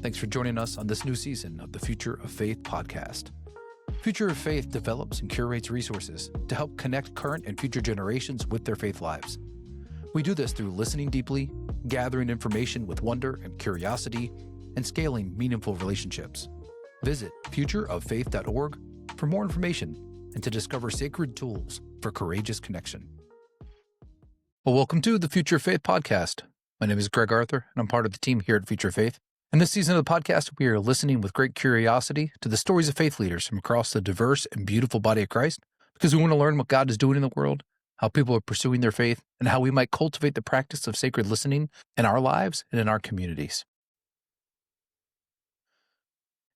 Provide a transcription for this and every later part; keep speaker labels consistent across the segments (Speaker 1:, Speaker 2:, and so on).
Speaker 1: Thanks for joining us on this new season of the Future of Faith podcast. Future of Faith develops and curates resources to help connect current and future generations with their faith lives. We do this through listening deeply, gathering information with wonder and curiosity, and scaling meaningful relationships. Visit futureoffaith.org for more information and to discover sacred tools for courageous connection. Well, welcome to the Future of Faith podcast. My name is Greg Arthur, and I'm part of the team here at Future of Faith. In this season of the podcast, we are listening with great curiosity to the stories of faith leaders from across the diverse and beautiful body of Christ, because we want to learn what God is doing in the world, how people are pursuing their faith, and how we might cultivate the practice of sacred listening in our lives and in our communities.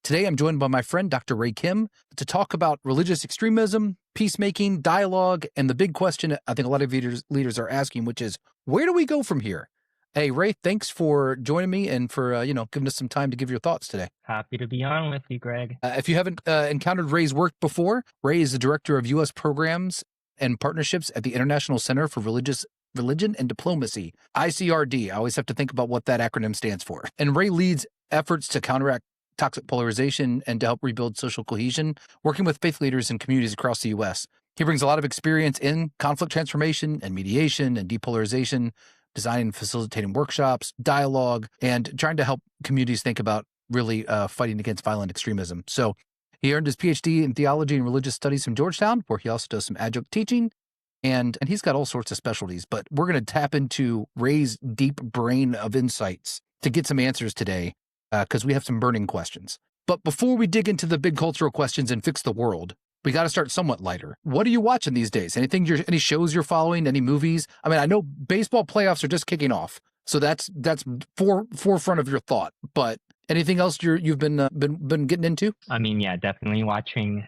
Speaker 1: Today, I'm joined by my friend, Dr. Ray Kim, to talk about religious extremism, peacemaking, dialogue, and the big question I think a lot of leaders are asking, which is, where do we go from here? Hey, Ray, thanks for joining me and for, giving us some time to give your thoughts today.
Speaker 2: Happy to be on with you, Greg.
Speaker 1: If you haven't encountered Ray's work before, Ray is the Director of U.S. Programs and Partnerships at the International Center for Religion and Diplomacy, ICRD. I always have to think about what that acronym stands for. And Ray leads efforts to counteract toxic polarization and to help rebuild social cohesion, working with faith leaders and communities across the U.S. He brings a lot of experience in conflict transformation and mediation and depolarization, designing and facilitating workshops, dialogue, and trying to help communities think about really fighting against violent extremism. So he earned his Ph.D. in Theology and Religious Studies from Georgetown, where he also does some adjunct teaching, and he's got all sorts of specialties. But we're going to tap into Ray's deep brain of insights to get some answers today, because we have some burning questions. But before we dig into the big cultural questions and fix the world, we got to start somewhat lighter. What are you watching these days? Any shows you're following? Any movies? I mean, I know baseball playoffs are just kicking off, so that's forefront of your thought. But anything else you've been getting into?
Speaker 2: I mean, yeah, definitely watching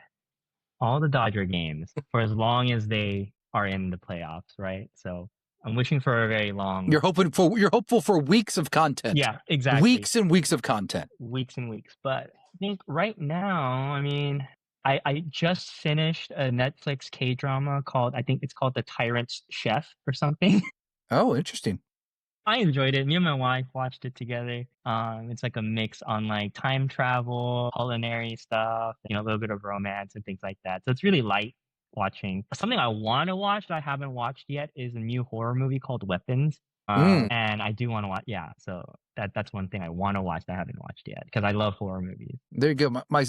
Speaker 2: all the Dodger games for as long as they are in the playoffs, right? So I'm wishing for a very long.
Speaker 1: You're hopeful for weeks of content.
Speaker 2: Yeah, exactly.
Speaker 1: Weeks and weeks of content.
Speaker 2: Weeks and weeks. But I think right now, I just finished a Netflix K-drama called The Tyrant's Chef or something.
Speaker 1: Oh, interesting.
Speaker 2: I enjoyed it. Me and my wife watched it together. It's like a mix on like time travel, culinary stuff, a little bit of romance and things like that. So it's really light watching. Something I want to watch that I haven't watched yet is a new horror movie called Weapons. And I do want to watch. Yeah, so that's one thing I want to watch that I haven't watched yet because I love horror movies.
Speaker 1: There you go. My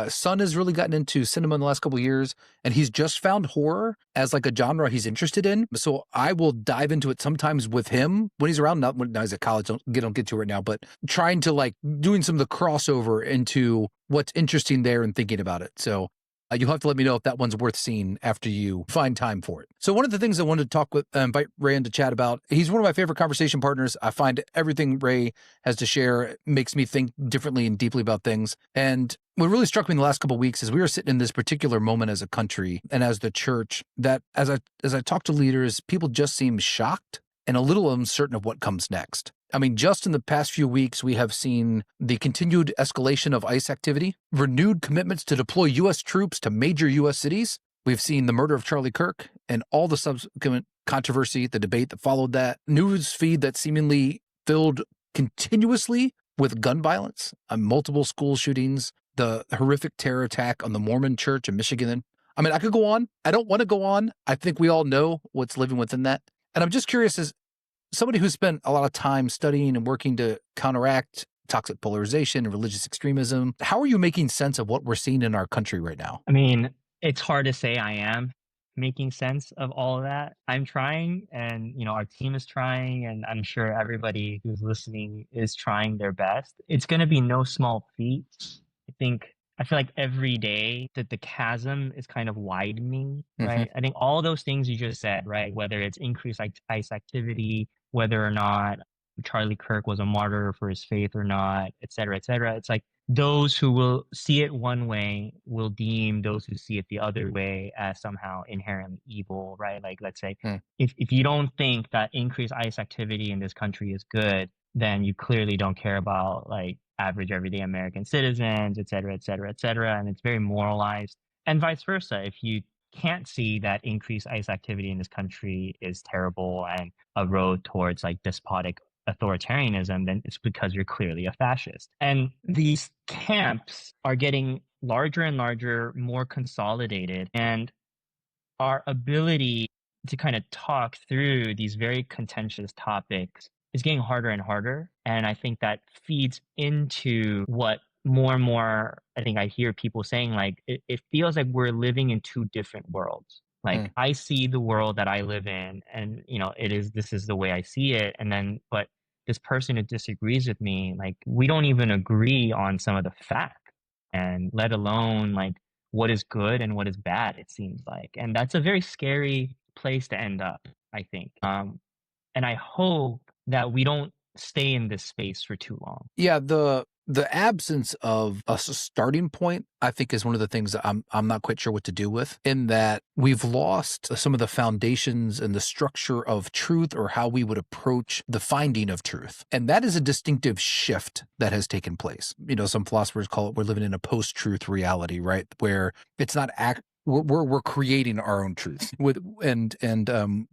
Speaker 1: son has really gotten into cinema in the last couple of years, and he's just found horror as like a genre he's interested in. So I will dive into it sometimes with him when he's around. Not when he's at college. Don't get to it right now, but trying to like doing some of the crossover into what's interesting there and thinking about it. So you'll have to let me know if that one's worth seeing after you find time for it. So one of the things I wanted to talk with, invite Ray in to chat about, he's one of my favorite conversation partners. I find everything Ray has to share makes me think differently and deeply about things. And what really struck me in the last couple of weeks is we were sitting in this particular moment as a country and as the church that as I talk to leaders, people just seem shocked and a little uncertain of what comes next. I mean, just in the past few weeks, we have seen the continued escalation of ICE activity, renewed commitments to deploy U.S. troops to major U.S. cities. We've seen the murder of Charlie Kirk and all the subsequent controversy, the debate that followed that, news feed that seemingly filled continuously with gun violence, multiple school shootings, the horrific terror attack on the Mormon church in Michigan. I mean, I could go on. I don't want to go on. I think we all know what's living within that. And I'm just curious, as somebody who's spent a lot of time studying and working to counteract toxic polarization and religious extremism, how are you making sense of what we're seeing in our country right now?
Speaker 2: I mean, it's hard to say I am making sense of all of that. I'm trying, and our team is trying, and I'm sure everybody who's listening is trying their best. It's going to be no small feat. I feel like every day that the chasm is kind of widening, right?
Speaker 1: Mm-hmm.
Speaker 2: I think all those things you just said, right? Whether it's increased ICE activity, whether or not Charlie Kirk was a martyr for his faith or not, et cetera, et cetera. It's like those who will see it one way will deem those who see it the other way as somehow inherently evil, right? Like, let's say, if you don't think that increased ICE activity in this country is good, then you clearly don't care about like average everyday American citizens, et cetera, et cetera, et cetera. And it's very moralized. And vice versa. If you can't see that increased ICE activity in this country is terrible and a road towards like despotic authoritarianism, then it's because you're clearly a fascist. And these camps are getting larger and larger, more consolidated, and our ability to kind of talk through these very contentious topics is getting harder and harder. And I think that feeds into what more and more I think I hear people saying, like, it feels like we're living in two different worlds. Like, I see the world that I live in, and this is the way I see it. And then, but this person who disagrees with me, like, we don't even agree on some of the facts, and let alone like what is good and what is bad, it seems like. And that's a very scary place to end up, I think. And I hope that we don't stay in this space for too long.
Speaker 1: Yeah, the absence of a starting point, I think, is one of the things that I'm not quite sure what to do with, in that we've lost some of the foundations and the structure of truth, or how we would approach the finding of truth. And that is a distinctive shift that has taken place. Some philosophers call it, we're living in a post-truth reality, right? Where it's not we're creating our own truth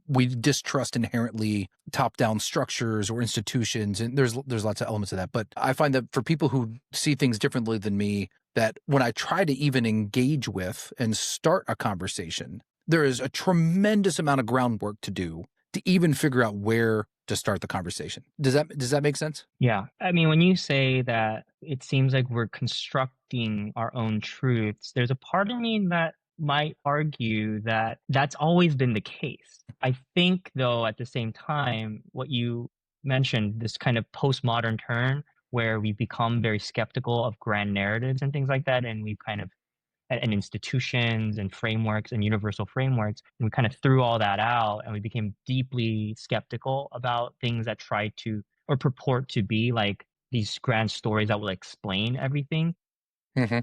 Speaker 1: we distrust inherently top-down structures or institutions, and there's lots of elements of that. But I find that for people who see things differently than me, that when I try to even engage with and start a conversation, there is a tremendous amount of groundwork to do to even figure out where to start the conversation. Does that make sense?
Speaker 2: Yeah. I mean, when you say that it seems like we're constructing our own truths, there's a part of me that might argue that that's always been the case. I think, though, at the same time, what you mentioned, this kind of postmodern turn where we become very skeptical of grand narratives and things like that, and we've kind of and institutions and frameworks and universal frameworks. And we kind of threw all that out, and we became deeply skeptical about things that try to or purport to be like these grand stories that will explain everything.
Speaker 1: Mm-hmm.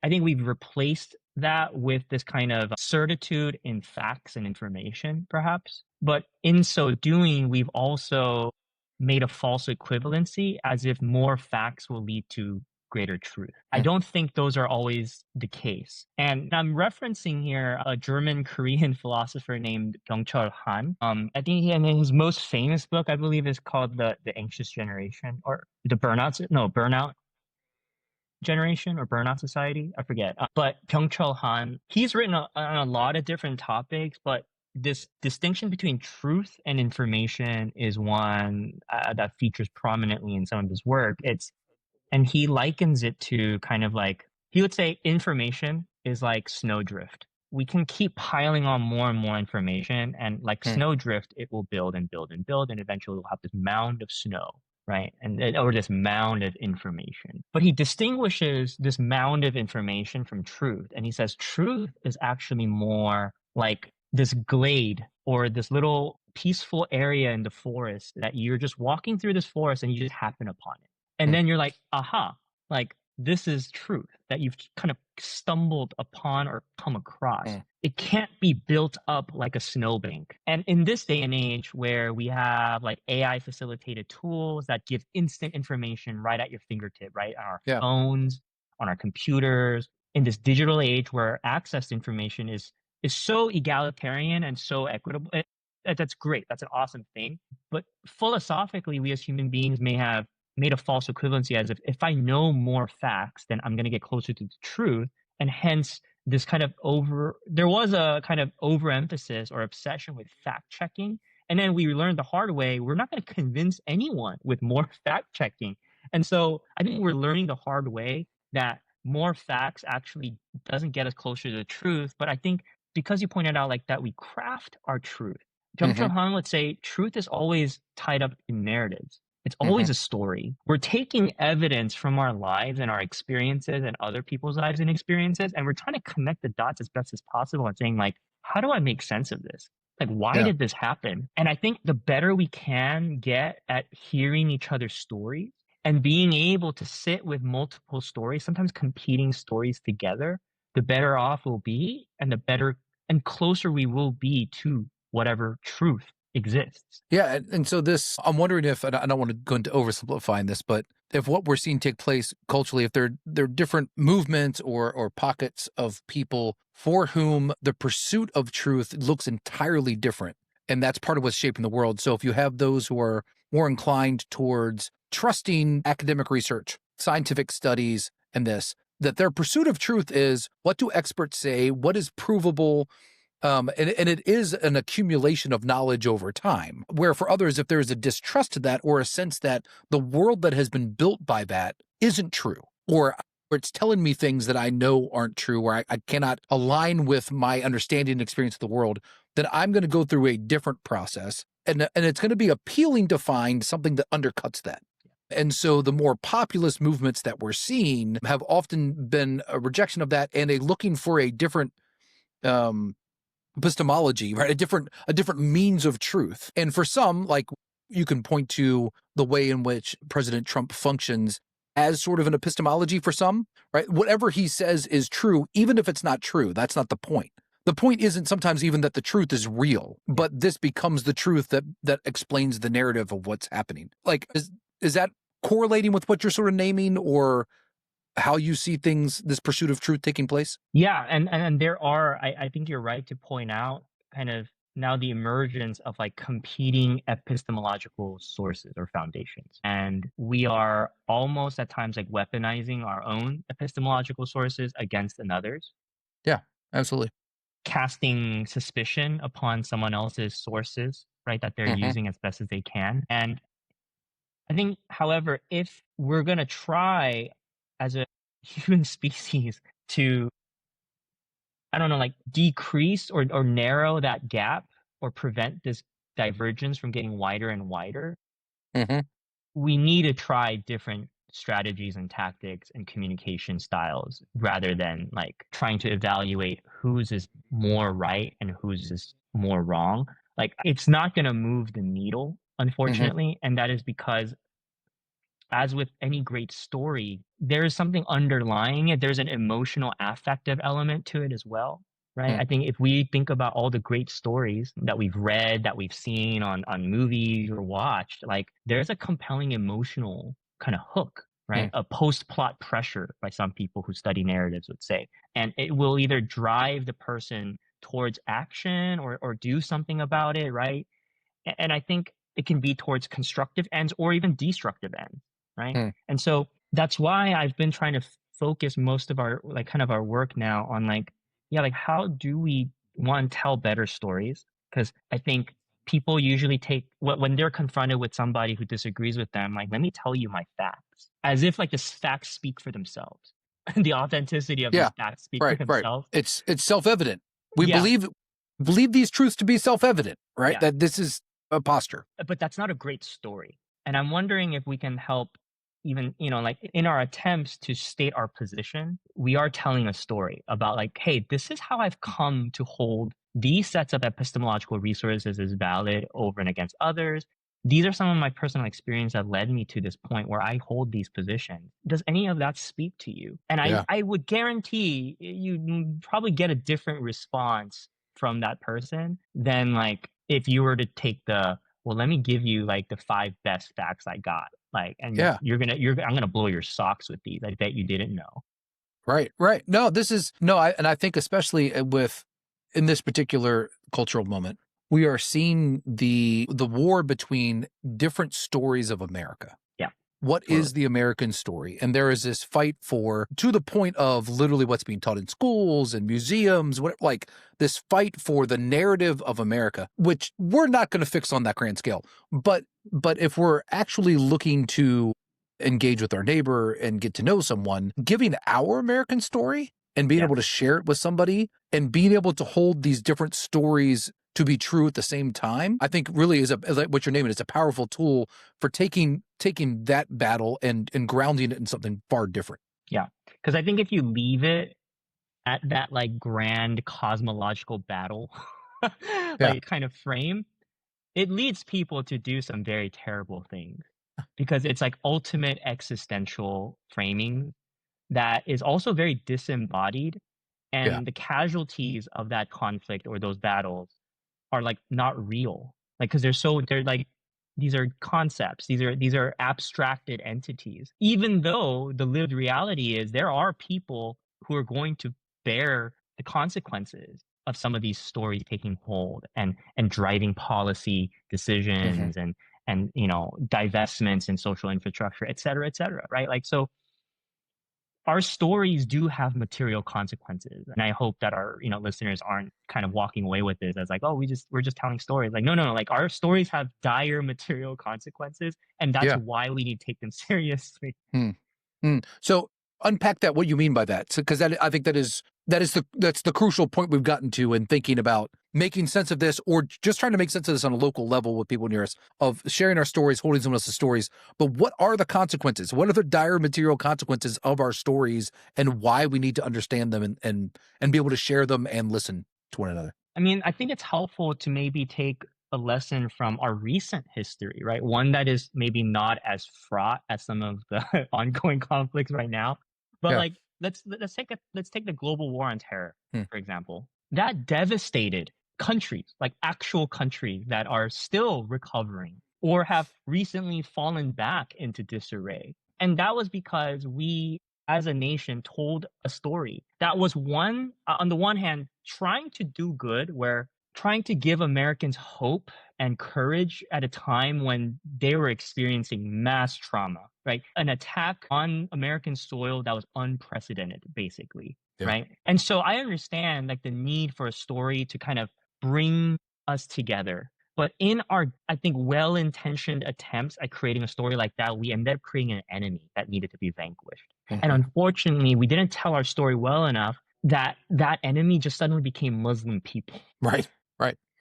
Speaker 2: I think we've replaced that with this kind of certitude in facts and information, perhaps. But in so doing, we've also made a false equivalency, as if more facts will lead to greater truth. I don't think those are always the case. And I'm referencing here a German Korean philosopher named Byung-Chul Han. I think his most famous book, I believe, is called The Anxious Generation, or Burnout Generation, or Burnout Society. I forget. But Byung-Chul Han, he's written on a lot of different topics, but this distinction between truth and information is one that features prominently in some of his work. And he likens it to kind of like, he would say information is like snowdrift. We can keep piling on more and more information, and like snowdrift, it will build and build and build, and eventually we'll have this mound of snow, right? Or this mound of information. But he distinguishes this mound of information from truth. And he says truth is actually more like this glade, or this little peaceful area in the forest that you're just walking through this forest and you just happen upon it. And then you're like, aha, like this is truth that you've kind of stumbled upon or come across. It can't be built up like a snowbank. And in this day and age where we have like AI facilitated tools that give instant information right at your fingertip, right? On our phones, on our computers, in this digital age where access to information is so egalitarian and so equitable. That's great. That's an awesome thing. But philosophically, we as human beings may have made a false equivalency, as if I know more facts, then I'm going to get closer to the truth. And hence this kind of there was a kind of overemphasis or obsession with fact checking. And then we learned the hard way, we're not going to convince anyone with more fact checking. And so I think we're learning the hard way that more facts actually doesn't get us closer to the truth. But I think because you pointed out like that, we craft our truth. Byung-Chul Han would say truth is always tied up in narratives. It's always a story. We're taking evidence from our lives and our experiences and other people's lives and experiences, and we're trying to connect the dots as best as possible and saying, like, how do I make sense of this? Like, why did this happen? And I think the better we can get at hearing each other's stories and being able to sit with multiple stories, sometimes competing stories together, the better off we'll be, and the better and closer we will be to whatever truth exists.
Speaker 1: Yeah. And so I'm wondering if, and I don't want to go into oversimplifying this, but if what we're seeing take place culturally, if there are different movements or pockets of people for whom the pursuit of truth looks entirely different. And that's part of what's shaping the world. So if you have those who are more inclined towards trusting academic research, scientific studies, and that their pursuit of truth is what do experts say, what is provable, and it is an accumulation of knowledge over time. Where for others, if there is a distrust to that or a sense that the world that has been built by that isn't true, or it's telling me things that I know aren't true, or I cannot align with my understanding and experience of the world, then I'm going to go through a different process. And it's going to be appealing to find something that undercuts that. And so the more populist movements that we're seeing have often been a rejection of that and a looking for a different epistemology, right? A different means of truth. And for some, like you can point to the way in which President Trump functions as sort of an epistemology for some, right? Whatever he says is true, even if it's not true. That's not the point. The point isn't sometimes even that the truth is real, but this becomes the truth that explains the narrative of what's happening. Like, is that correlating with what you're sort of naming, or how you see things, this pursuit of truth taking place?
Speaker 2: Yeah, and there are, I think you're right to point out kind of now the emergence of like competing epistemological sources or foundations. And we are almost at times like weaponizing our own epistemological sources against another's,
Speaker 1: Yeah, absolutely.
Speaker 2: casting suspicion upon someone else's sources, right, that they're using as best as they can. And I think, however, if we're going to try as a human species to, I don't know, like decrease or narrow that gap or prevent this divergence from getting wider and wider,
Speaker 1: Mm-hmm.
Speaker 2: we need to try different strategies and tactics and communication styles rather than like trying to evaluate whose is more right and whose is more wrong. Like it's not going to move the needle,
Speaker 1: Mm-hmm.
Speaker 2: unfortunately. And that is because, as with any great story, there is something underlying it. There's an emotional, affective element to it as well, right? I think if we think about all the great stories that we've read, that we've seen on movies or watched, like there's a compelling emotional kind of hook, right?
Speaker 1: Mm-hmm.
Speaker 2: A post-plot pressure, by some people who study narratives would say, and it will either drive the person towards action or do something about it, right? And I think it can be towards constructive ends or even destructive ends, right?
Speaker 1: Mm-hmm.
Speaker 2: And so that's why I've been trying to focus most of our like kind of our work now on like, yeah, like how do we one tell better stories? Because I think people usually take when they're confronted with somebody who disagrees with them, like, let me tell you my facts, as if like the facts speak for themselves. The authenticity of these
Speaker 1: Yeah,
Speaker 2: facts speak for
Speaker 1: right, right.
Speaker 2: themselves.
Speaker 1: It's self-evident. We
Speaker 2: Yeah,
Speaker 1: believe these truths to be self-evident, right?
Speaker 2: yeah.
Speaker 1: That this is a posture.
Speaker 2: But that's not a great story. And I'm wondering if we can help even, like in our attempts to state our position, we are telling a story about like, hey, this is how I've come to hold these sets of epistemological resources as valid over and against others. These are some of my personal experience that led me to this point where I hold these positions. Does any of that speak to you? And
Speaker 1: Yeah.
Speaker 2: I would guarantee you probably get a different response from that person than like if you were to take the, well, let me give you like the 5 best facts I got. Like, and
Speaker 1: Yeah.
Speaker 2: I'm gonna blow your socks with these. I bet you didn't know.
Speaker 1: Right, right. No, this is no, I think especially with in this particular cultural moment, we are seeing the war between different stories of America.
Speaker 2: Yeah,
Speaker 1: What
Speaker 2: totally.
Speaker 1: is the American story? And there is this fight for, to the point of literally what's being taught in schools and museums, like this fight for the narrative of America, which we're not going to fix on that grand scale. But if we're actually looking to engage with our neighbor and get to know someone, giving our American story and being
Speaker 2: Yeah.
Speaker 1: able to share it with somebody and being able to hold these different stories to be true at the same time, I think really is like what you're naming, is a powerful tool for taking that battle and grounding it in something far different.
Speaker 2: Yeah. Because I think if you leave it at that like grand cosmological battle,
Speaker 1: Yeah.
Speaker 2: like kind of frame, it leads people to do some very terrible things because it's like ultimate existential framing that is also very disembodied.
Speaker 1: Yeah.
Speaker 2: And the casualties of that conflict or those battles are like not real. Like, because they're like, these are concepts, these are abstracted entities. Even though the lived reality is there are people who are going to bear the consequences of some of these stories taking hold and driving policy
Speaker 1: Mm-hmm.
Speaker 2: decisions and divestments in social infrastructure, et cetera, right? Like, so our stories do have material consequences. And I hope that our, listeners aren't kind of walking away with this as like, oh, we're just telling stories. Like, no. Like, our stories have dire material consequences, and that's
Speaker 1: Yeah.
Speaker 2: why we need to take them seriously.
Speaker 1: So unpack that, what you mean by that. So, because I think that's the crucial point we've gotten to in thinking about making sense of this, or just trying to make sense of this on a local level with people near us, of sharing our stories, holding someone else's stories. But what are the consequences? What are the dire material consequences of our stories, and why we need to understand them and be able to share them and listen to one another?
Speaker 2: I mean, I think it's helpful to maybe take a lesson from our recent history, right? One that is maybe not as fraught as some of the ongoing conflicts right now. But
Speaker 1: Yeah.
Speaker 2: like, let's take the global war on terror,
Speaker 1: Hmm.
Speaker 2: for example. That devastated countries, like actual countries that are still recovering or have recently fallen back into disarray. And that was because we as a nation told a story that was on the one hand, trying to do good, where trying to give Americans hope and courage at a time when they were experiencing mass trauma, right? An attack on American soil that was unprecedented, basically,
Speaker 1: Yeah.
Speaker 2: right? And so I understand like the need for a story to kind of bring us together. But in our, I think, well intentioned attempts at creating a story like that, we ended up creating an enemy that needed to be vanquished. And unfortunately, we didn't tell our story well enough that that enemy just suddenly became Muslim people.
Speaker 1: Right.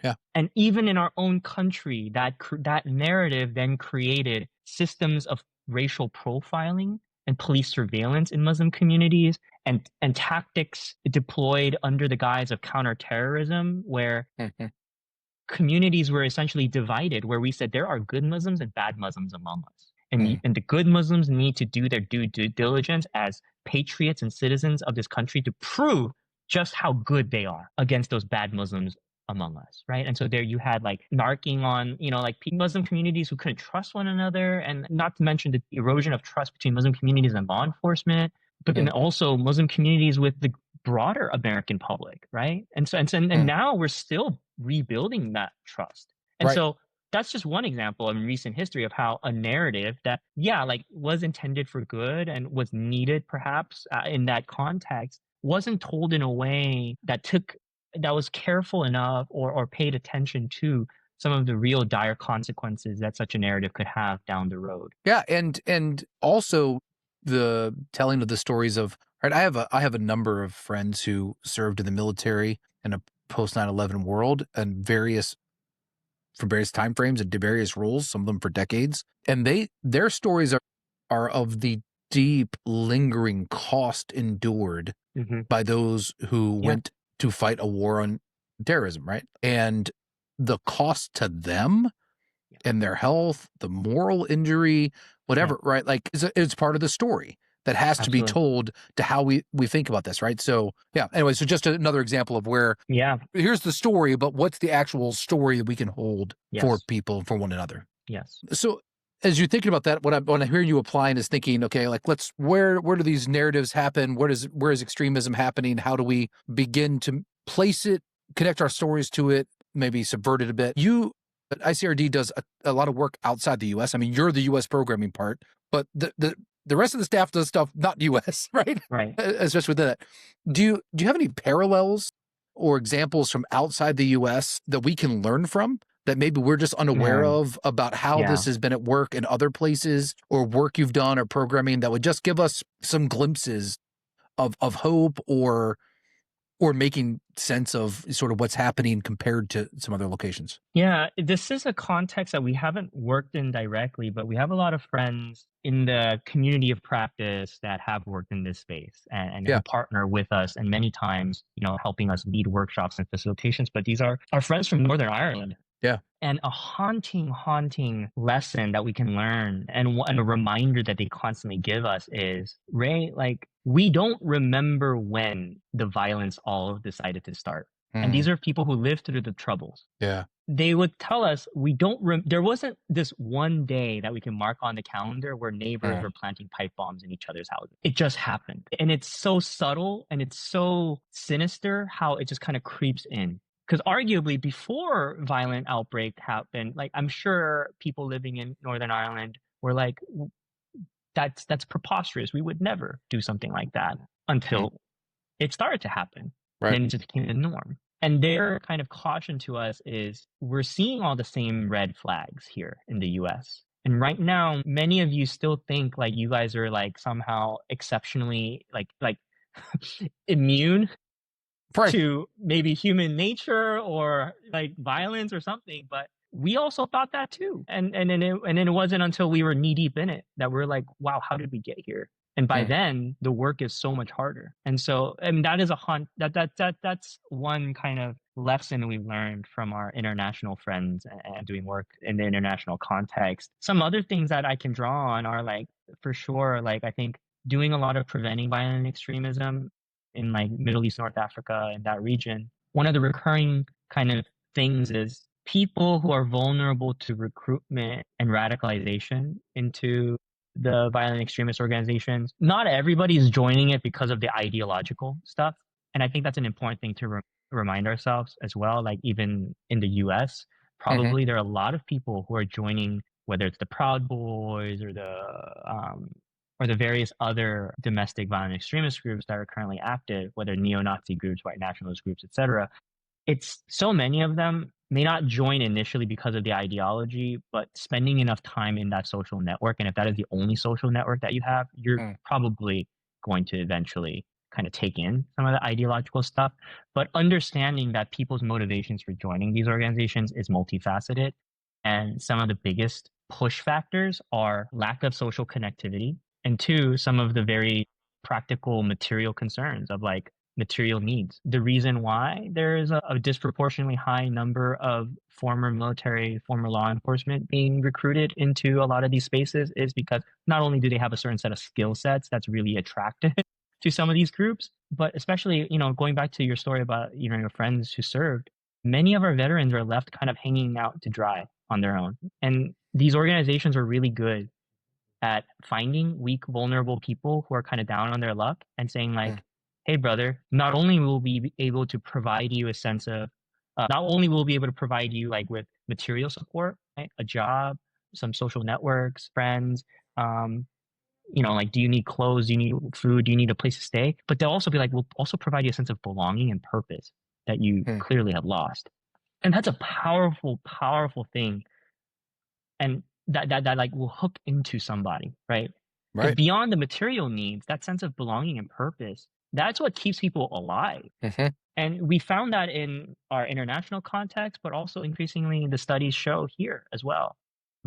Speaker 1: Yeah.
Speaker 2: And even in our own country, that narrative then created systems of racial profiling and police surveillance in Muslim communities, and tactics deployed under the guise of counterterrorism, where communities were essentially divided, where we said there are good Muslims and bad Muslims among us. And the good Muslims need to do their due diligence as patriots and citizens of this country to prove just how good they are against those bad Muslims among us, right? And so there you had like narking on, like Muslim communities who couldn't trust one another, and not to mention the erosion of trust between Muslim communities and law enforcement, but then also Muslim communities with the broader American public, right? And now we're still rebuilding that trust. And
Speaker 1: Right.
Speaker 2: so that's just one example in recent history of how a narrative that, yeah, like was intended for good and was needed perhaps in that context, wasn't told in a way that was careful enough or paid attention to some of the real dire consequences that such a narrative could have down the road.
Speaker 1: Yeah, and also the telling of the stories of, right. I have a number of friends who served in the military in a post 9/11 world, and for various time frames and did various roles, some of them for decades. And their stories are of the deep, lingering cost endured by those who
Speaker 2: Yeah.
Speaker 1: went to fight a war on terrorism, right? And the cost to them and their health, the moral injury, whatever, right? Like it's part of the story that has to be
Speaker 2: Absolutely.
Speaker 1: told to how we think about this, right? So yeah, anyway, so just another example of where here's the story, but what's the actual story that we can hold for people, for one another?
Speaker 2: Yes.
Speaker 1: So as you're thinking about that, what I hear you applying is thinking, okay, like where do these narratives happen? Where is extremism happening? How do we begin to place it, connect our stories to it, maybe subvert it a bit? ICRD does a lot of work outside the U.S. I mean, you're the U.S. programming part, but the rest of the staff does stuff not U.S., right?
Speaker 2: Right.
Speaker 1: Especially within it. Do you have any parallels or examples from outside the U.S. that we can learn from, that maybe we're just unaware of, about how this has been at work in other places, or work you've done or programming that would just give us some glimpses of hope or making sense of sort of what's happening compared to some other locations?
Speaker 2: Yeah, this is a context that we haven't worked in directly, but we have a lot of friends in the community of practice that have worked in this space and who partner with us, and many times, helping us lead workshops and facilitations. But these are our friends from Northern Ireland.
Speaker 1: Yeah.
Speaker 2: And a haunting lesson that we can learn, and a reminder that they constantly give us is, Ray, like, we don't remember when the violence all decided to start. And these are people who lived through the Troubles.
Speaker 1: Yeah.
Speaker 2: They would tell us, we don't, there wasn't this one day that we can mark on the calendar where neighbors were planting pipe bombs in each other's houses. It just happened. And it's so subtle and it's so sinister how it just kind of creeps in. Because arguably before violent outbreak happened, like I'm sure people living in Northern Ireland were like, that's preposterous. We would never do something like that until it started to happen.
Speaker 1: Right.
Speaker 2: Then it just became the norm. And their kind of caution to us is we're seeing all the same red flags here in the US. And right now, many of you still think like you guys are like somehow exceptionally like immune
Speaker 1: Right.
Speaker 2: to maybe human nature or like violence or something, but we also thought that too. And then it wasn't until we were knee deep in it that we're like, wow, how did we get here? And by then the work is so much harder. And so, and that is that's one kind of lesson we've learned from our international friends and doing work in the international context. Some other things that I can draw on are like, for sure, like I think doing a lot of preventing violent extremism in like Middle East, North Africa, and that region. One of the recurring kind of things is people who are vulnerable to recruitment and radicalization into the violent extremist organizations. Not everybody is joining it because of the ideological stuff. And I think that's an important thing to remind ourselves as well. Like even in the US, probably there are a lot of people who are joining, whether it's the Proud Boys or the various other domestic violent extremist groups that are currently active, whether neo-Nazi groups, white nationalist groups, etc. It's so many of them may not join initially because of the ideology, but spending enough time in that social network, and if that is the only social network that you have, you're probably going to eventually kind of take in some of the ideological stuff. But understanding that people's motivations for joining these organizations is multifaceted, and some of the biggest push factors are lack of social connectivity, and two, some of the very practical material concerns of like material needs. The reason why there is a disproportionately high number of former military, former law enforcement being recruited into a lot of these spaces is because not only do they have a certain set of skill sets that's really attractive to some of these groups, but especially, going back to your story about, your friends who served, many of our veterans are left kind of hanging out to dry on their own. And these organizations are really good at finding weak, vulnerable people who are kind of down on their luck and saying like, hey, brother, not only will we be able to provide you a sense of, not only will we be able to provide you like with material support, right? A job, some social networks, friends, like, do you need clothes? Do you need food? Do you need a place to stay? But they'll also be like, we'll also provide you a sense of belonging and purpose that you clearly have lost. And that's a powerful, powerful thing. And that like will hook into somebody, right? Because beyond the material needs, that sense of belonging and purpose, that's what keeps people alive. And we found that in our international context, but also increasingly the studies show here as well.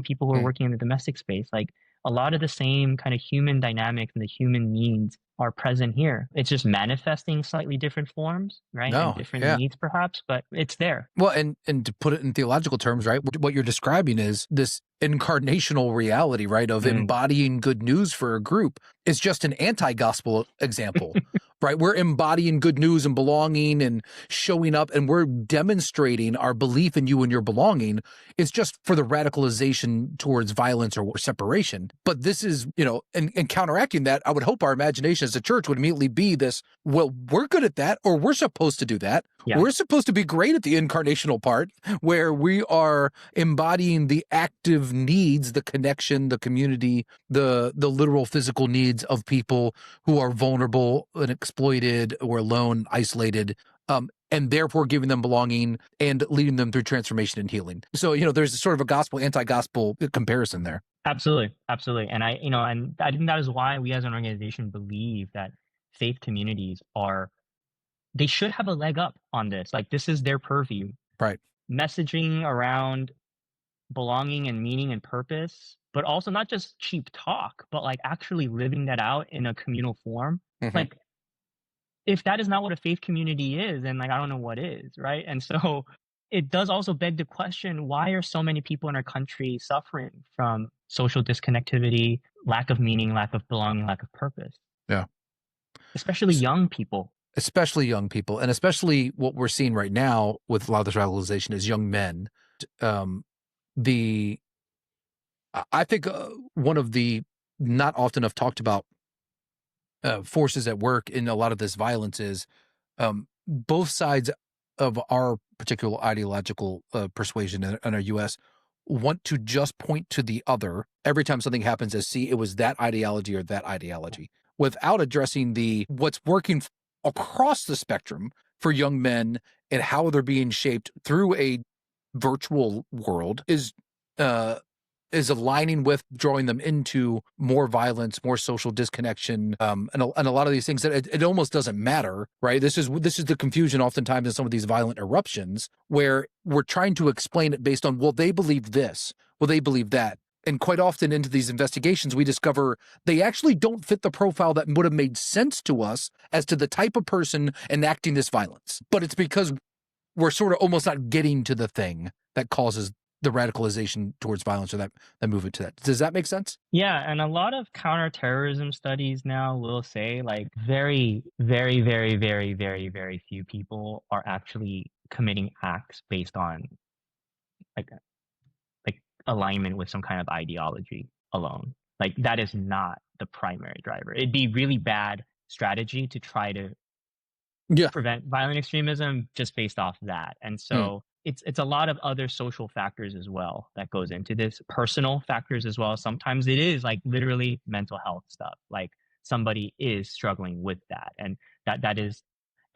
Speaker 2: People who are working in the domestic space, like a lot of the same kind of human dynamics and the human needs are present here. It's just manifesting slightly different forms, right? And different needs perhaps, but it's there.
Speaker 1: Well, and to put it in theological terms, right? What you're describing is this incarnational reality, right? Of embodying good news for a group. It's just an anti-gospel example, right? We're embodying good news and belonging and showing up, and we're demonstrating our belief in you and your belonging. It's just for the radicalization towards violence or separation. But this is, and counteracting that, I would hope our imagination as a church would immediately be this, well, we're good at that, or we're supposed to do that. Yeah. We're supposed to be great at the incarnational part where we are embodying the active needs, the connection, the community, the literal physical needs of people who are vulnerable and exploited or alone, isolated, and therefore giving them belonging and leading them through transformation and healing. So, there's sort of a gospel, anti-gospel comparison there.
Speaker 2: Absolutely. Absolutely. And I think that is why we as an organization believe that faith communities they should have a leg up on this. Like this is their purview.
Speaker 1: Right. Messaging
Speaker 2: around belonging and meaning and purpose, but also not just cheap talk, but like actually living that out in a communal form. Like if that is not what a faith community is, then like I don't know what is, right? And so it does also beg the question, why are so many people in our country suffering from social disconnectivity, lack of meaning, lack of belonging, lack of purpose?
Speaker 1: Yeah.
Speaker 2: Especially young people.
Speaker 1: Especially young people, and especially what we're seeing right now with a lot of this radicalization is young men. I think one of the not often enough talked about forces at work in a lot of this violence is both sides of our particular ideological persuasion in our U.S. want to just point to the other every time something happens as, see, it was that ideology or that ideology, without addressing what's working across the spectrum for young men and how they're being shaped through a virtual world is aligning with drawing them into more violence, more social disconnection, and a lot of these things that it almost doesn't matter, right? This is the confusion oftentimes in some of these violent eruptions where we're trying to explain it based on, well, they believe this, well, they believe that. And quite often into these investigations, we discover they actually don't fit the profile that would have made sense to us as to the type of person enacting this violence. But it's because we're sort of almost not getting to the thing that causes the radicalization towards violence or that movement to that. Does that make sense?
Speaker 2: Yeah, and a lot of counterterrorism studies now will say like very, very, very, very, very, very few people are actually committing acts based on like alignment with some kind of ideology alone. Like that is not the primary driver. It'd be really bad strategy to try to prevent violent extremism just based off that. And so it's a lot of other social factors as well that goes into this, personal factors as well. Sometimes it is like literally mental health stuff. Like somebody is struggling with that. And that is,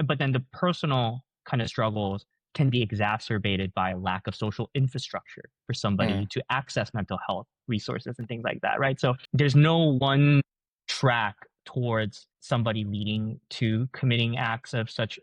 Speaker 2: but then the personal kind of struggles can be exacerbated by lack of social infrastructure for somebody to access mental health resources and things like that, right? So there's no one track towards somebody leading to committing acts of such,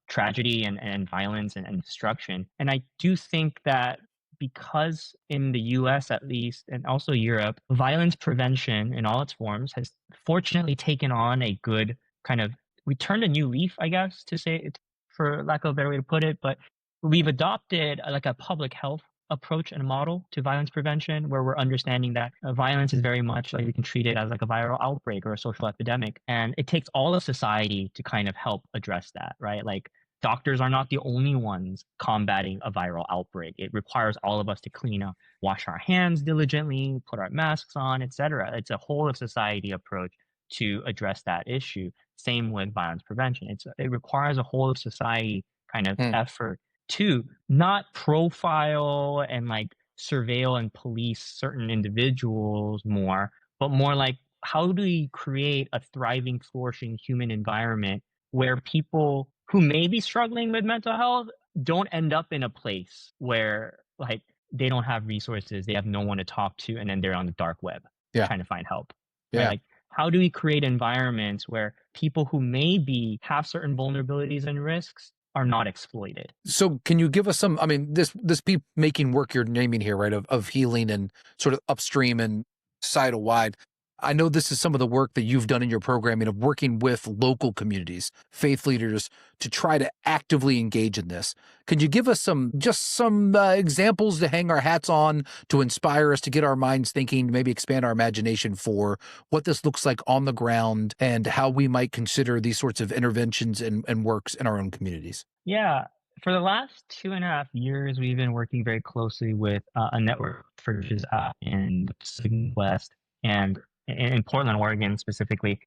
Speaker 2: tragedy and violence and destruction. And I do think that because in the US at least, and also Europe, violence prevention in all its forms has fortunately taken on a good kind of, we turned a new leaf, I guess, to say it, for lack of a better way to put it, but we've adopted like a public health approach and model to violence prevention where we're understanding that violence is very much like we can treat it as like a viral outbreak or a social epidemic. And it takes all of society to kind of help address that, right? Like doctors are not the only ones combating a viral outbreak. It requires all of us to clean up, wash our hands diligently, put our masks on, etc. It's a whole of society approach to address that issue. Same with violence prevention. It requires a whole of society kind of effort to not profile and like surveil and police certain individuals more, but more like how do we create a thriving, flourishing human environment where people who may be struggling with mental health don't end up in a place where like they don't have resources, they have no one to talk to, and then they're on the dark web trying to find help.
Speaker 1: Yeah.
Speaker 2: Right? Like how do we create environments where people who maybe have certain vulnerabilities and risks are not exploited?
Speaker 1: So can you give us some, I mean, this making work you're naming here, right, of healing and sort of upstream and societal wide. I know this is some of the work that you've done in your programming of working with local communities, faith leaders, to try to actively engage in this. Could you give us some examples to hang our hats on, to inspire us, to get our minds thinking, maybe expand our imagination for what this looks like on the ground and how we might consider these sorts of interventions and works in our own communities?
Speaker 2: Yeah. For the last 2.5 years, we've been working very closely with a network for churches in the Pacific Northwest and in Portland, Oregon specifically.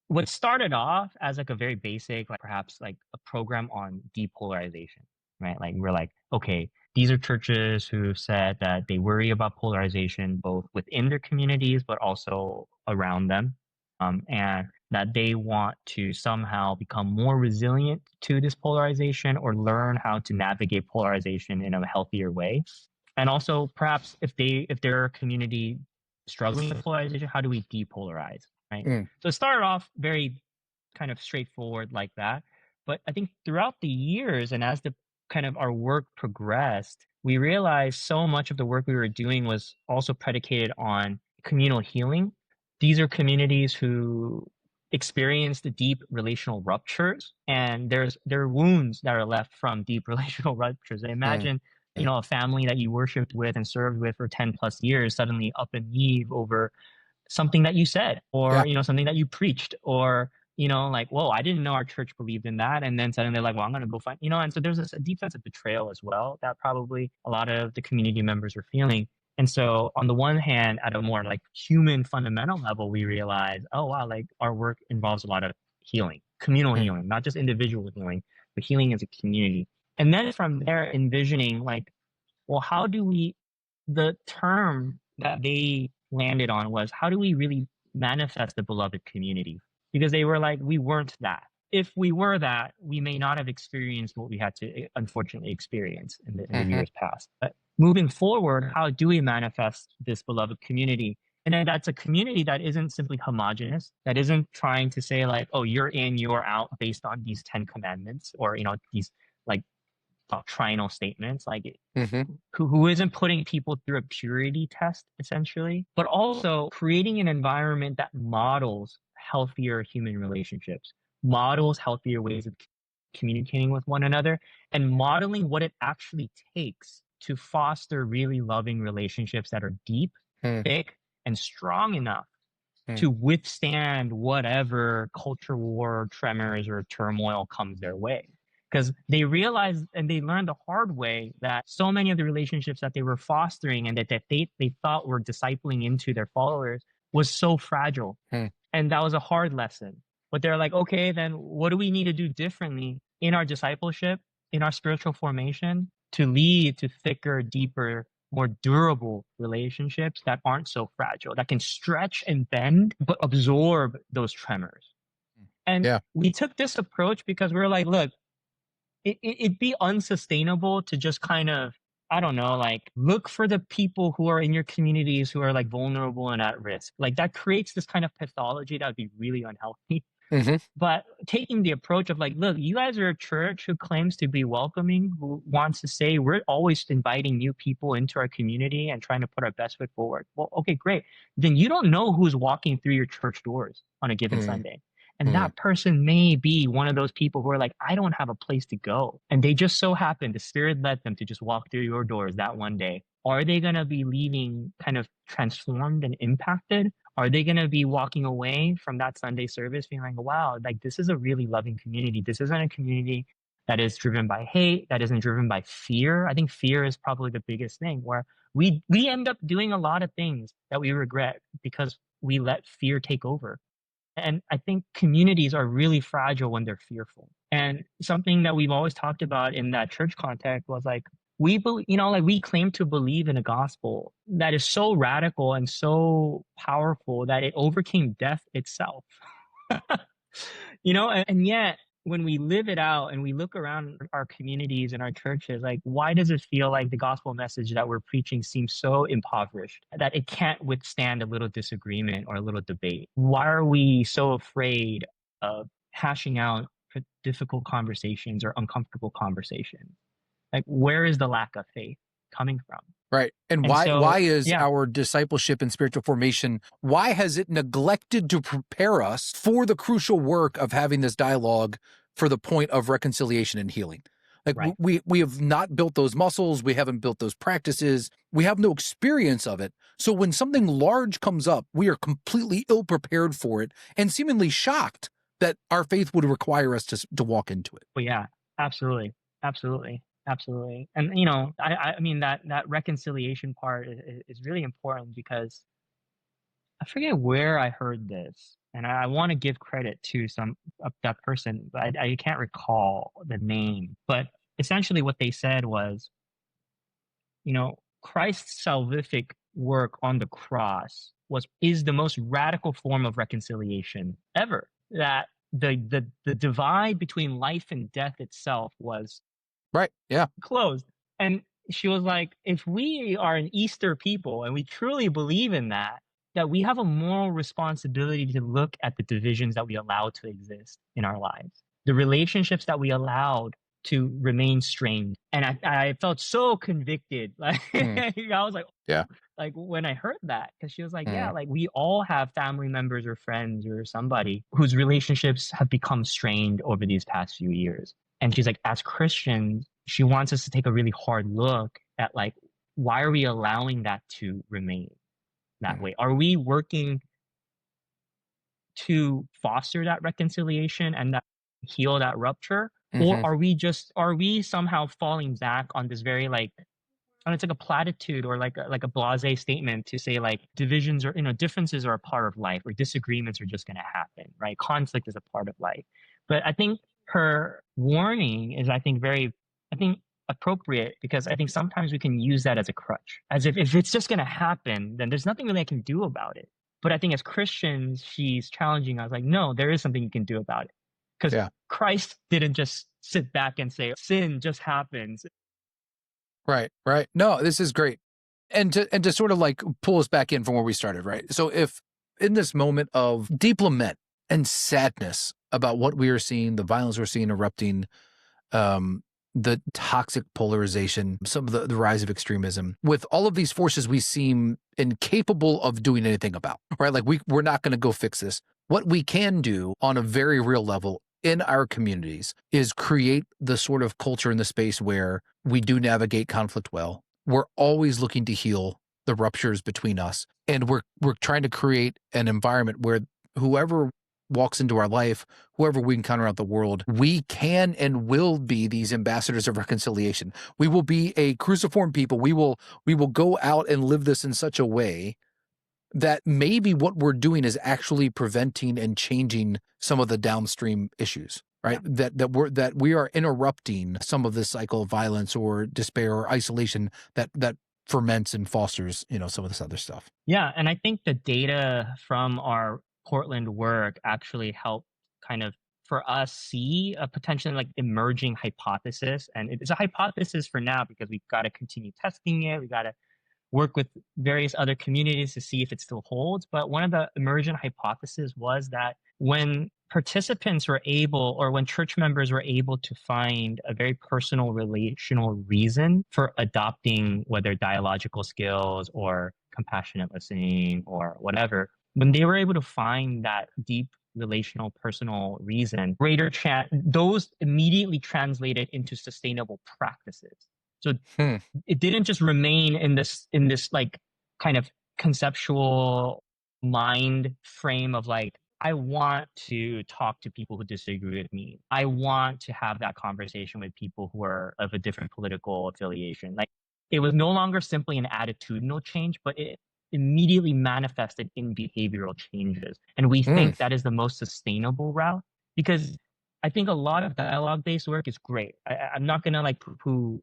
Speaker 2: What started off as like a very basic, like perhaps like a program on depolarization, right? Like we're like, okay, these are churches who said that they worry about polarization both within their communities, but also around them. And that they want to somehow become more resilient to this polarization or learn how to navigate polarization in a healthier way. And also perhaps if they're a community struggling with polarization, how do we depolarize? Right. So it started off very kind of straightforward like that. But I think throughout the years and as the kind of our work progressed, we realized so much of the work we were doing was also predicated on communal healing. These are communities who experienced deep relational ruptures, and there are wounds that are left from deep relational ruptures. Imagine, a family that you worshipped with and served with for 10 plus years suddenly up and leave over something that you said or something that you preached or like, whoa, I didn't know our church believed in that, and then suddenly they're like, well, I'm going to go find, and so there's a deep sense of betrayal as well that probably a lot of the community members are feeling. And so on the one hand, at a more like human fundamental level, we realize, oh wow, like our work involves a lot of healing, communal healing, not just individual healing. but healing as a community. And then from there, envisioning like, well, how do we, the term that they landed on was, how do we really manifest the beloved community? Because they were like, we weren't that. If we were that, we may not have experienced what we had to unfortunately experience in the years past. But moving forward, how do we manifest this beloved community? And then that's a community that isn't simply homogenous, that isn't trying to say like, oh, you're in, you're out based on these 10 commandments or, these like doctrinal statements, like who isn't putting people through a purity test essentially, but also creating an environment that models healthier human relationships, models healthier ways of communicating with one another, and modeling what it actually takes to foster really loving relationships that are deep, thick, and strong enough to withstand whatever culture war, tremors, or turmoil comes their way. Because they realized and they learned the hard way that so many of the relationships that they were fostering and that they thought were discipling into their followers was so fragile. And that was a hard lesson. But they're like, okay, then what do we need to do differently in our discipleship, in our spiritual formation to lead to thicker, deeper, more durable relationships that aren't so fragile, that can stretch and bend, but absorb those tremors. And we took this approach because we were like, look, it'd be unsustainable to just kind of, I don't know, like look for the people who are in your communities who are like vulnerable and at risk. Like that creates this kind of pathology that would be really unhealthy. But taking the approach of like, look, you guys are a church who claims to be welcoming, who wants to say we're always inviting new people into our community and trying to put our best foot forward. Well, okay, great. Then you don't know who's walking through your church doors on a given Sunday. And that person may be one of those people who are like, I don't have a place to go. And they just so happen, the Spirit led them to just walk through your doors that one day. Are they going to be leaving kind of transformed and impacted? Are they going to be walking away from that Sunday service being like, wow, like this is a really loving community. This isn't a community that is driven by hate, that isn't driven by fear. I think fear is probably the biggest thing where we end up doing a lot of things that we regret because we let fear take over. And I think communities are really fragile when they're fearful. And something that we've always talked about in that church context was like, we believe, like we claim to believe in a gospel that is so radical and so powerful that it overcame death itself. And yet when we live it out and we look around our communities and our churches, like why does it feel like the gospel message that we're preaching seems so impoverished that it can't withstand a little disagreement or a little debate? Why are we so afraid of hashing out difficult conversations or uncomfortable conversations? Like where is the lack of faith coming from?
Speaker 1: Right. And why is our discipleship and spiritual formation, why has it neglected to prepare us for the crucial work of having this dialogue for the point of reconciliation and healing? Like we have not built those muscles. We haven't built those practices. We have no experience of it. So when something large comes up, we are completely ill prepared for it and seemingly shocked that our faith would require us to walk into it.
Speaker 2: Well, yeah, absolutely. Absolutely. Absolutely. And, I mean, that reconciliation part is really important because I forget where I heard this and I want to give credit to that person, but I can't recall the name, but essentially what they said was, Christ's salvific work on the cross is the most radical form of reconciliation ever. That the divide between life and death itself was closed. And she was like, if we are an Easter people and we truly believe in that we have a moral responsibility to look at the divisions that we allow to exist in our lives, the relationships that we allowed to remain strained. And I felt so convicted. Like I was like, like when I heard that, because she was like, like we all have family members or friends or somebody whose relationships have become strained over these past few years. And she's like, as Christians, she wants us to take a really hard look at like, why are we allowing that to remain that way? Are we working to foster that reconciliation and that heal that rupture? Or are we somehow falling back on this very like, and it's like a platitude or like a blasé statement to say like divisions or, differences are a part of life or disagreements are just going to happen, right? Conflict is a part of life. But I think her warning is, I think, appropriate, because I think sometimes we can use that as a crutch, as if it's just going to happen, then there's nothing really I can do about it. But I think as Christians, she's challenging us like, no, there is something you can do about it. Because Christ didn't just sit back and say, sin just happens.
Speaker 1: Right. No, this is great. And to sort of like pull us back in from where we started, right? So if in this moment of deep lament and sadness about what we are seeing, the violence we're seeing erupting, the toxic polarization, some of the rise of extremism, with all of these forces we seem incapable of doing anything about, right? Like we're not going to go fix this. What we can do on a very real level in our communities is create the sort of culture in the space where we do navigate conflict well. We're always looking to heal the ruptures between us. And we're trying to create an environment where whoever walks into our life, whoever we encounter out the world, we can and will be these ambassadors of reconciliation. We will be a cruciform people. We will go out and live this in such a way that maybe what we're doing is actually preventing and changing some of the downstream issues, right? Yeah. That we are interrupting some of this cycle of violence or despair or isolation that ferments and fosters, some of this other stuff.
Speaker 2: Yeah, and I think the data from our Portland work actually helped kind of for us see a potentially like emerging hypothesis. And it's a hypothesis for now because we've got to continue testing it. We got to work with various other communities to see if it still holds. But one of the emergent hypotheses was that when participants were able, or when church members were able to find a very personal relational reason for adopting whether dialogical skills or compassionate listening or whatever, when they were able to find that deep relational personal reason, those immediately translated into sustainable practices. So it didn't just remain in this like kind of conceptual mind frame of like, I want to talk to people who disagree with me. I want to have that conversation with people who are of a different political affiliation. Like it was no longer simply an attitudinal change, but it immediately manifested in behavioral changes. And we think that is the most sustainable route, because I think a lot of dialogue-based work is great. I'm not going to like poo-poo,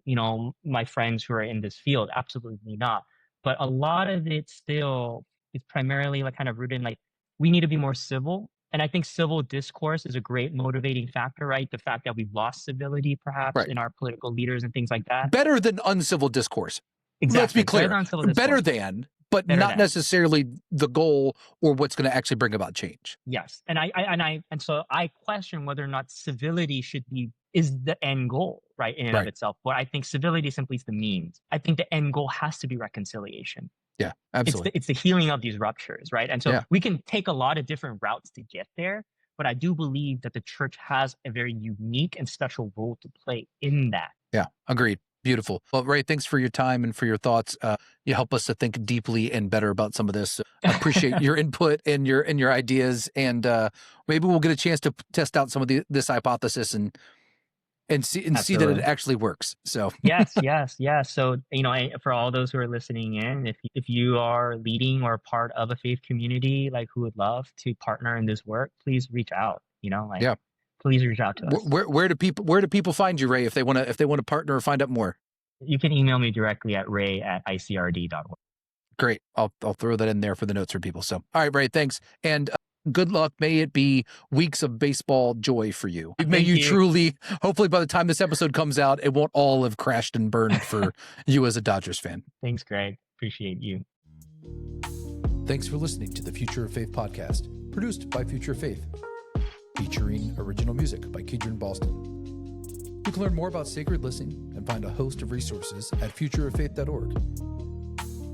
Speaker 2: my friends who are in this field. Absolutely not. But a lot of it still is primarily like kind of rooted in like, we need to be more civil. And I think civil discourse is a great motivating factor, right? The fact that we've lost civility perhaps in our political leaders and things like that.
Speaker 1: Better than uncivil discourse.
Speaker 2: Exactly.
Speaker 1: Let's be clear. Better than, but not necessarily the goal or what's going to actually bring about change.
Speaker 2: Yes. And so I question whether or not civility is the end goal, right? In and of itself. But I think civility simply is the means. I think the end goal has to be reconciliation.
Speaker 1: Yeah, absolutely.
Speaker 2: It's the healing of these ruptures, right? And so we can take a lot of different routes to get there, but I do believe that the church has a very unique and special role to play in that.
Speaker 1: Yeah, agreed. Beautiful. Well, Ray, thanks for your time and for your thoughts. You help us to think deeply and better about some of this. I appreciate your input and your ideas, and maybe we'll get a chance to test out some of this hypothesis and see that it actually works. So
Speaker 2: yes. So for all those who are listening in, if you are leading or part of a faith community like who would love to partner in this work, please reach out. Please reach out to us.
Speaker 1: Where do people find you, Ray, if they want to partner or find out more?
Speaker 2: You can email me directly at ray@icrd.org.
Speaker 1: Great. I'll throw that in there for the notes for people. So, all right, Ray, thanks. And good luck. May it be weeks of baseball joy for you. May you truly, hopefully by the time this episode comes out, it won't all have crashed and burned for you as a Dodgers fan.
Speaker 2: Thanks, Greg. Appreciate you.
Speaker 1: Thanks for listening to the Future of Faith podcast, produced by Future of Faith, featuring original music by Kedron Boston. You can learn more about sacred listening and find a host of resources at futureoffaith.org.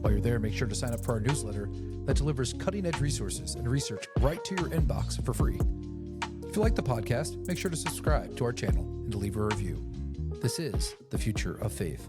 Speaker 1: While you're there, make sure to sign up for our newsletter that delivers cutting-edge resources and research right to your inbox for free. If you like the podcast, make sure to subscribe to our channel and to leave a review. This is the Future of Faith.